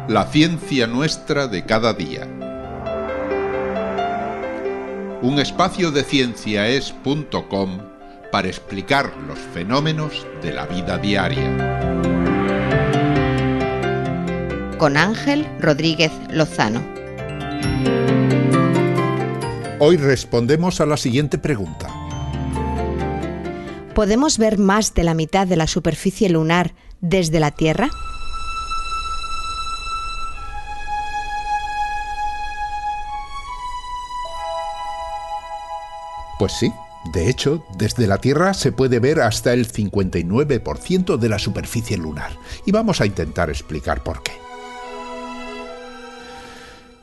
La ciencia nuestra de cada día. Un espacio de cienciaes.com para explicar los fenómenos de la vida diaria. Con Ángel Rodríguez Lozano. Hoy respondemos a la siguiente pregunta. ¿Podemos ver más de la mitad de la superficie lunar desde la Tierra? Pues sí, de hecho, desde la Tierra se puede ver hasta el 59% de la superficie lunar. Y vamos a intentar explicar por qué.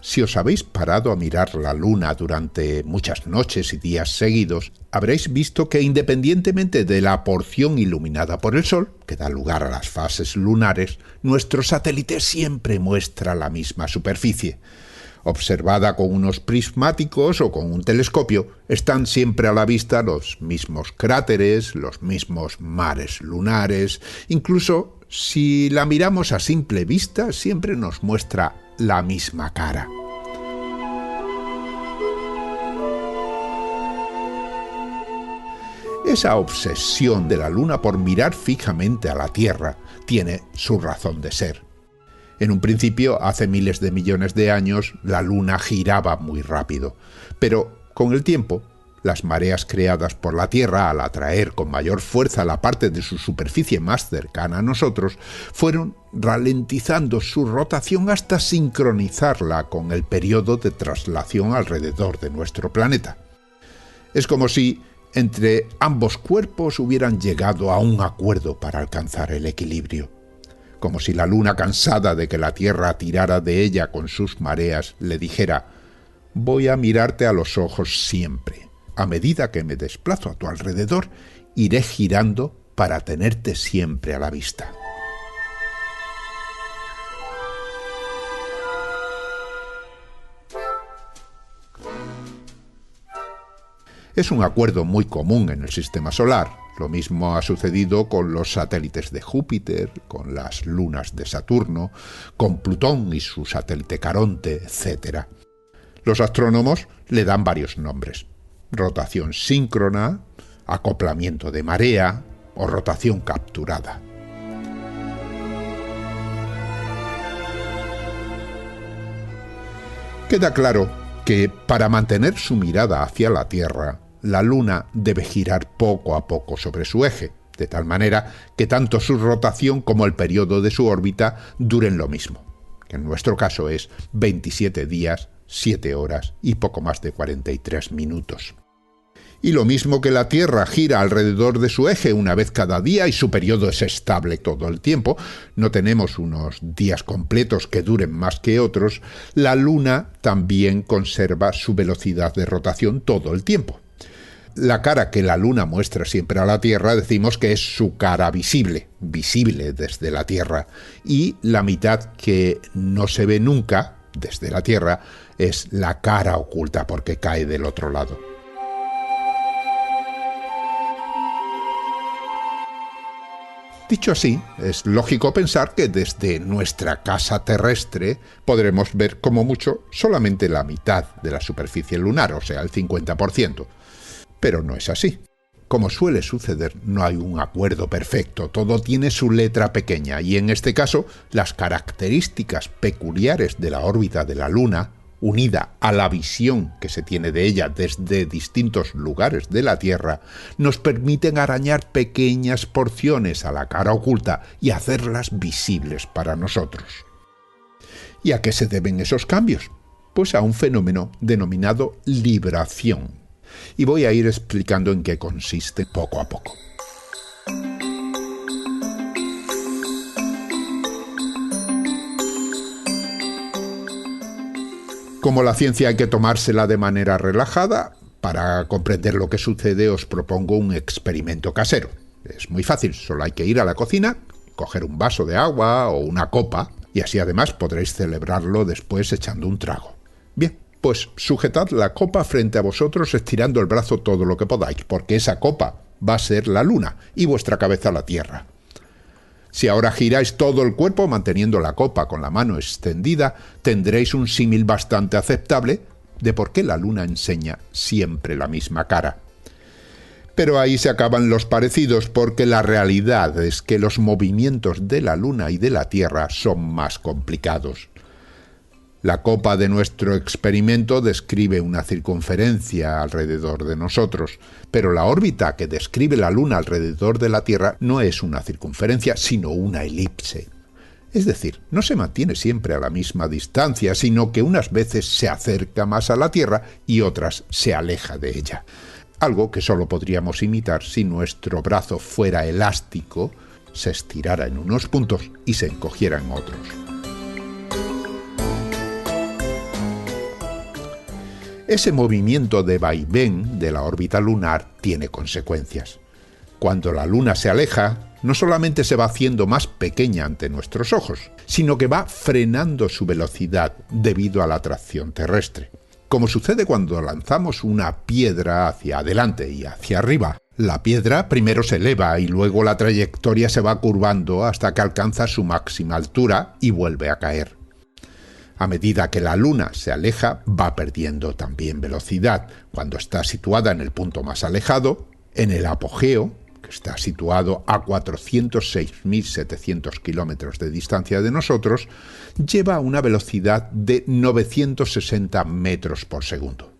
Si os habéis parado a mirar la Luna durante muchas noches y días seguidos, habréis visto que independientemente de la porción iluminada por el Sol, que da lugar a las fases lunares, nuestro satélite siempre muestra la misma superficie. Observada con unos prismáticos o con un telescopio, están siempre a la vista los mismos cráteres, los mismos mares lunares. Incluso si la miramos a simple vista, siempre nos muestra la misma cara. Esa obsesión de la Luna por mirar fijamente a la Tierra tiene su razón de ser. En un principio, hace miles de millones de años, la Luna giraba muy rápido, pero con el tiempo, las mareas creadas por la Tierra al atraer con mayor fuerza la parte de su superficie más cercana a nosotros, fueron ralentizando su rotación hasta sincronizarla con el periodo de traslación alrededor de nuestro planeta. Es como si entre ambos cuerpos hubieran llegado a un acuerdo para alcanzar el equilibrio. Como si la Luna, cansada de que la Tierra tirara de ella con sus mareas, le dijera: «Voy a mirarte a los ojos siempre. A medida que me desplazo a tu alrededor, iré girando para tenerte siempre a la vista». Es un acuerdo muy común en el sistema solar. Lo mismo ha sucedido con los satélites de Júpiter, con las lunas de Saturno, con Plutón y su satélite Caronte, etc. Los astrónomos le dan varios nombres: rotación síncrona, acoplamiento de marea o rotación capturada. Queda claro que para mantener su mirada hacia la Tierra, la Luna debe girar poco a poco sobre su eje, de tal manera que tanto su rotación como el periodo de su órbita duren lo mismo, que en nuestro caso es 27 días, 7 horas y poco más de 43 minutos. Y lo mismo que la Tierra gira alrededor de su eje una vez cada día y su periodo es estable todo el tiempo, no tenemos unos días completos que duren más que otros, la Luna también conserva su velocidad de rotación todo el tiempo. La cara que la Luna muestra siempre a la Tierra decimos que es su cara visible desde la Tierra, y la mitad que no se ve nunca desde la Tierra es la cara oculta porque cae del otro lado. Dicho así, es lógico pensar que desde nuestra casa terrestre podremos ver como mucho solamente la mitad de la superficie lunar, o sea, el 50%. Pero no es así. Como suele suceder, no hay un acuerdo perfecto, todo tiene su letra pequeña, y en este caso, las características peculiares de la órbita de la Luna, unida a la visión que se tiene de ella desde distintos lugares de la Tierra, nos permiten arañar pequeñas porciones a la cara oculta y hacerlas visibles para nosotros. ¿Y a qué se deben esos cambios? Pues a un fenómeno denominado libración. Y voy a ir explicando en qué consiste poco a poco. Como la ciencia hay que tomársela de manera relajada, para comprender lo que sucede os propongo un experimento casero. Es muy fácil, solo hay que ir a la cocina, coger un vaso de agua o una copa, y así además podréis celebrarlo después echando un trago. Bien, pues sujetad la copa frente a vosotros estirando el brazo todo lo que podáis, porque esa copa va a ser la Luna y vuestra cabeza la Tierra. Si ahora giráis todo el cuerpo manteniendo la copa con la mano extendida, tendréis un símil bastante aceptable de por qué la Luna enseña siempre la misma cara. Pero ahí se acaban los parecidos, porque la realidad es que los movimientos de la Luna y de la Tierra son más complicados. La copa de nuestro experimento describe una circunferencia alrededor de nosotros, pero la órbita que describe la Luna alrededor de la Tierra no es una circunferencia, sino una elipse. Es decir, no se mantiene siempre a la misma distancia, sino que unas veces se acerca más a la Tierra y otras se aleja de ella. Algo que solo podríamos imitar si nuestro brazo fuera elástico, se estirara en unos puntos y se encogiera en otros. Ese movimiento de vaivén de la órbita lunar tiene consecuencias. Cuando la Luna se aleja, no solamente se va haciendo más pequeña ante nuestros ojos, sino que va frenando su velocidad debido a la atracción terrestre. Como sucede cuando lanzamos una piedra hacia adelante y hacia arriba, la piedra primero se eleva y luego la trayectoria se va curvando hasta que alcanza su máxima altura y vuelve a caer. A medida que la Luna se aleja, va perdiendo también velocidad. Cuando está situada en el punto más alejado, en el apogeo, que está situado a 406.700 kilómetros de distancia de nosotros, lleva una velocidad de 960 metros por segundo.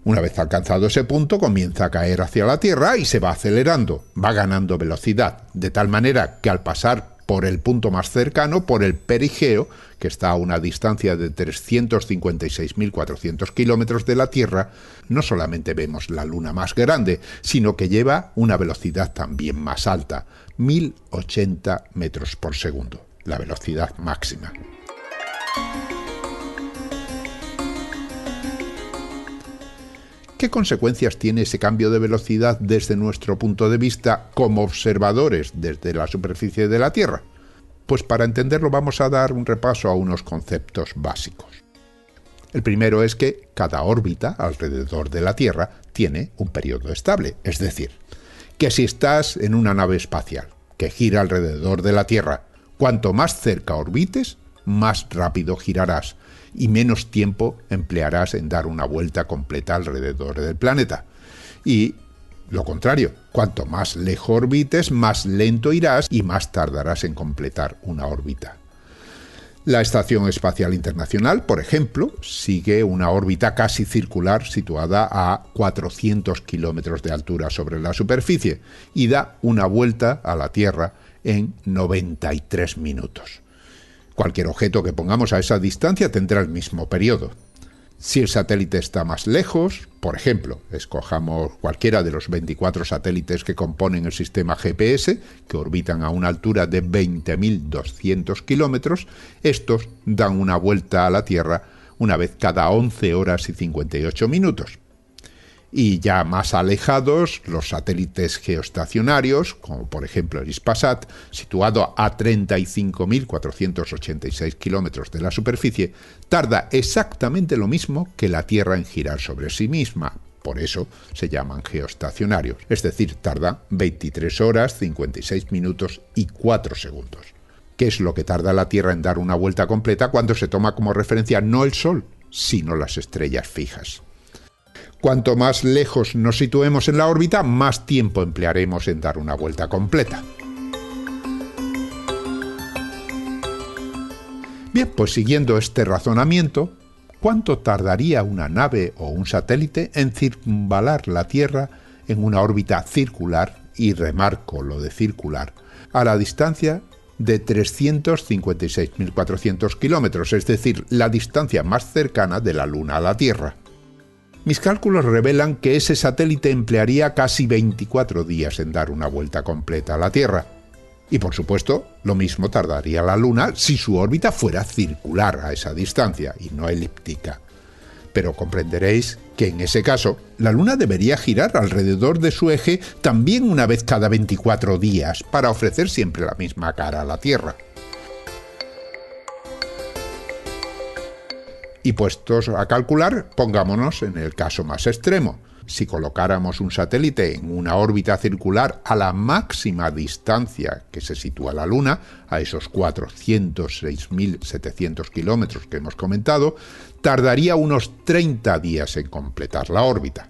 Una vez alcanzado ese punto, comienza a caer hacia la Tierra y se va acelerando, va ganando velocidad, de tal manera que al pasar por el punto más cercano, por el perigeo, que está a una distancia de 356.400 kilómetros de la Tierra, no solamente vemos la Luna más grande, sino que lleva una velocidad también más alta, 1080 metros por segundo, la velocidad máxima. ¿Qué consecuencias tiene ese cambio de velocidad desde nuestro punto de vista como observadores desde la superficie de la Tierra? Pues para entenderlo vamos a dar un repaso a unos conceptos básicos. El primero es que cada órbita alrededor de la Tierra tiene un periodo estable, es decir, que si estás en una nave espacial que gira alrededor de la Tierra, cuanto más cerca orbites, más rápido girarás y menos tiempo emplearás en dar una vuelta completa alrededor del planeta. Y lo contrario, cuanto más lejos orbites, más lento irás y más tardarás en completar una órbita. La Estación Espacial Internacional, por ejemplo, sigue una órbita casi circular situada a 400 kilómetros de altura sobre la superficie y da una vuelta a la Tierra en 93 minutos. Cualquier objeto que pongamos a esa distancia tendrá el mismo periodo. Si el satélite está más lejos, por ejemplo, escojamos cualquiera de los 24 satélites que componen el sistema GPS, que orbitan a una altura de 20.200 kilómetros, estos dan una vuelta a la Tierra una vez cada 11 horas y 58 minutos. Y ya más alejados, los satélites geoestacionarios, como por ejemplo el Hispasat, situado a 35.486 kilómetros de la superficie, tarda exactamente lo mismo que la Tierra en girar sobre sí misma. Por eso se llaman geoestacionarios, es decir, tarda 23 horas, 56 minutos y 4 segundos. ¿Qué es lo que tarda la Tierra en dar una vuelta completa cuando se toma como referencia no el Sol, sino las estrellas fijas? Cuanto más lejos nos situemos en la órbita, más tiempo emplearemos en dar una vuelta completa. Bien, pues siguiendo este razonamiento, ¿cuánto tardaría una nave o un satélite en circunvalar la Tierra en una órbita circular, y remarco lo de circular, a la distancia de 356.400 kilómetros, es decir, la distancia más cercana de la Luna a la Tierra? Mis cálculos revelan que ese satélite emplearía casi 24 días en dar una vuelta completa a la Tierra. Y por supuesto, lo mismo tardaría la Luna si su órbita fuera circular a esa distancia y no elíptica. Pero comprenderéis que en ese caso, la Luna debería girar alrededor de su eje también una vez cada 24 días para ofrecer siempre la misma cara a la Tierra. Y puestos a calcular, pongámonos en el caso más extremo. si colocáramos un satélite en una órbita circular a la máxima distancia que se sitúa la Luna, a esos 406.700 kilómetros que hemos comentado, tardaría unos 30 días en completar la órbita.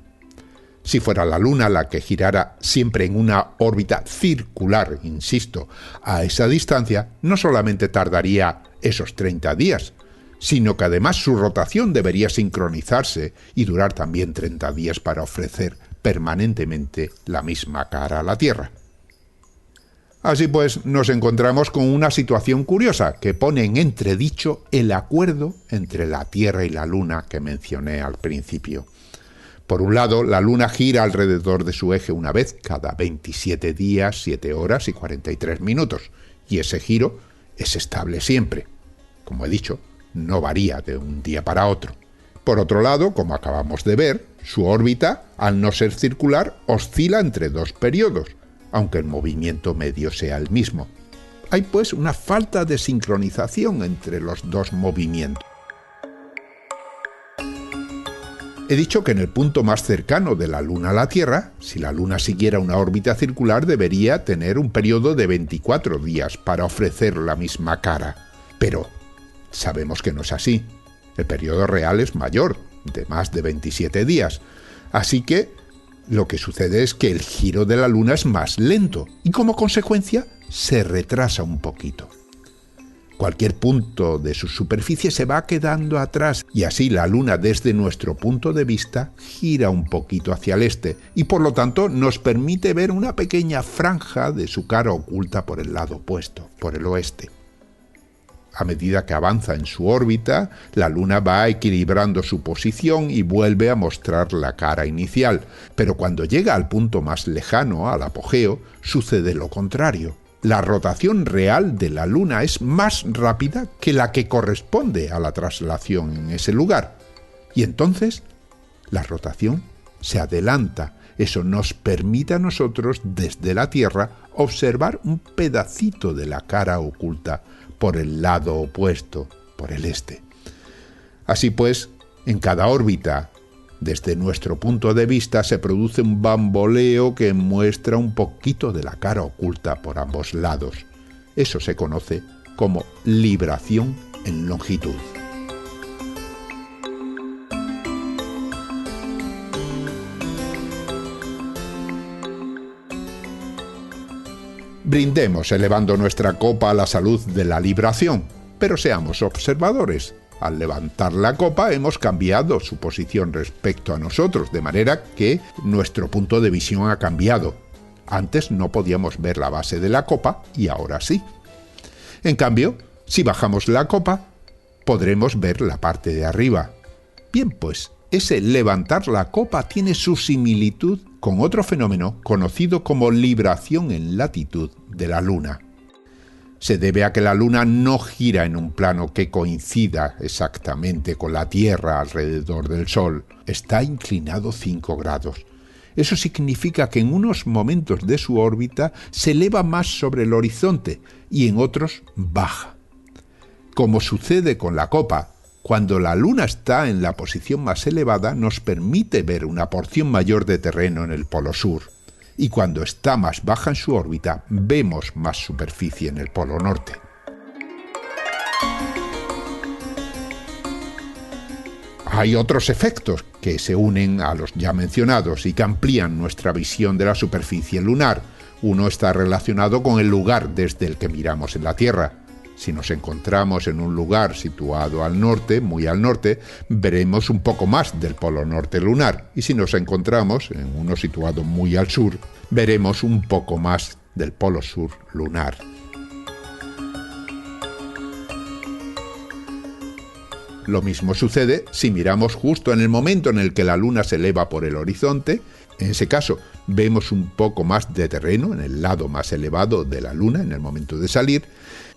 Si fuera la Luna la que girara siempre en una órbita circular, insisto, a esa distancia, no solamente tardaría esos 30 días, sino que además su rotación debería sincronizarse y durar también 30 días para ofrecer permanentemente la misma cara a la Tierra. Así pues, nos encontramos con una situación curiosa que pone en entredicho el acuerdo entre la Tierra y la Luna que mencioné al principio. Por un lado, la Luna gira alrededor de su eje una vez cada 27 días, 7 horas y 43 minutos, y ese giro es estable siempre. Como he dicho, no varía de un día para otro. Por otro lado, como acabamos de ver, su órbita, al no ser circular, oscila entre dos periodos, aunque el movimiento medio sea el mismo. Hay pues una falta de sincronización entre los dos movimientos. He dicho que en el punto más cercano de la Luna a la Tierra, si la Luna siguiera una órbita circular, debería tener un periodo de 24 días para ofrecer la misma cara. Pero sabemos que no es así. El periodo real es mayor, de más de 27 días. Así que lo que sucede es que el giro de la Luna es más lento y como consecuencia se retrasa un poquito. Cualquier punto de su superficie se va quedando atrás y así la Luna desde nuestro punto de vista gira un poquito hacia el este y por lo tanto nos permite ver una pequeña franja de su cara oculta por el lado opuesto, por el oeste. A medida que avanza en su órbita, la Luna va equilibrando su posición y vuelve a mostrar la cara inicial, pero cuando llega al punto más lejano, al apogeo, sucede lo contrario. La rotación real de la Luna es más rápida que la que corresponde a la traslación en ese lugar. Y entonces, la rotación se adelanta. Eso nos permite a nosotros, desde la Tierra, observar un pedacito de la cara oculta por el lado opuesto, por el este. Así pues, en cada órbita, desde nuestro punto de vista, se produce un bamboleo que muestra un poquito de la cara oculta por ambos lados. Eso se conoce como libración en longitud. Brindemos elevando nuestra copa a la salud de la libración, pero seamos observadores. Al levantar la copa hemos cambiado su posición respecto a nosotros, de manera que nuestro punto de visión ha cambiado. Antes no podíamos ver la base de la copa y ahora sí. En cambio, si bajamos la copa, podremos ver la parte de arriba. Bien, pues ese levantar la copa tiene su similitud con otro fenómeno conocido como libración en latitud de la Luna. Se debe a que la Luna no gira en un plano que coincida exactamente con la Tierra alrededor del Sol. Está inclinado 5 grados. Eso significa que en unos momentos de su órbita se eleva más sobre el horizonte y en otros baja. Como sucede con la copa, cuando la Luna está en la posición más elevada nos permite ver una porción mayor de terreno en el polo sur. Y cuando está más baja en su órbita, vemos más superficie en el polo norte. Hay otros efectos que se unen a los ya mencionados y que amplían nuestra visión de la superficie lunar. Uno está relacionado con el lugar desde el que miramos en la Tierra. Si nos encontramos en un lugar situado al norte, muy al norte, veremos un poco más del polo norte lunar. Y si nos encontramos en uno situado muy al sur, veremos un poco más del polo sur lunar. Lo mismo sucede si miramos justo en el momento en el que la Luna se eleva por el horizonte. En ese caso, vemos un poco más de terreno en el lado más elevado de la Luna en el momento de salir.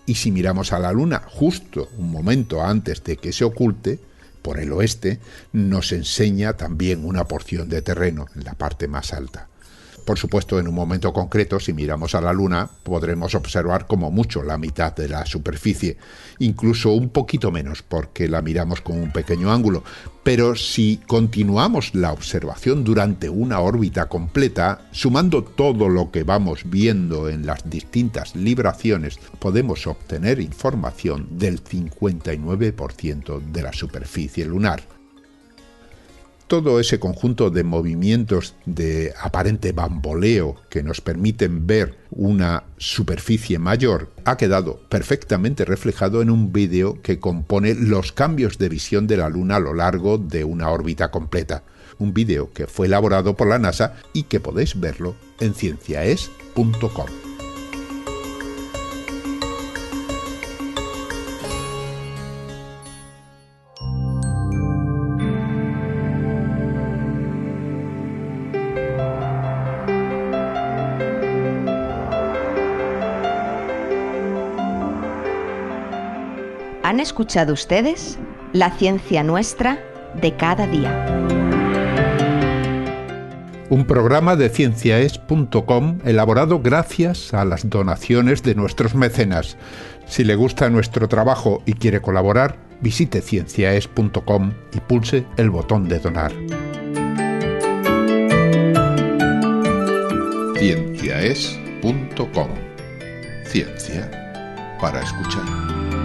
Y si miramos a la Luna justo un momento antes de que se oculte, por el oeste, nos enseña también una porción de terreno en la parte más alta. Por supuesto, en un momento concreto, si miramos a la Luna, podremos observar como mucho la mitad de la superficie, incluso un poquito menos, porque la miramos con un pequeño ángulo. Pero si continuamos la observación durante una órbita completa, sumando todo lo que vamos viendo en las distintas libraciones, podemos obtener información del 59% de la superficie lunar. Todo ese conjunto de movimientos de aparente bamboleo que nos permiten ver una superficie mayor ha quedado perfectamente reflejado en un vídeo que compone los cambios de visión de la Luna a lo largo de una órbita completa. Un vídeo que fue elaborado por la NASA y que podéis verlo en cienciaes.com. ¿Han escuchado ustedes La Ciencia Nuestra de cada día? Un programa de cienciaes.com elaborado gracias a las donaciones de nuestros mecenas. Si le gusta nuestro trabajo y quiere colaborar, visite cienciaes.com y pulse el botón de donar. Cienciaes.com. Ciencia para escuchar.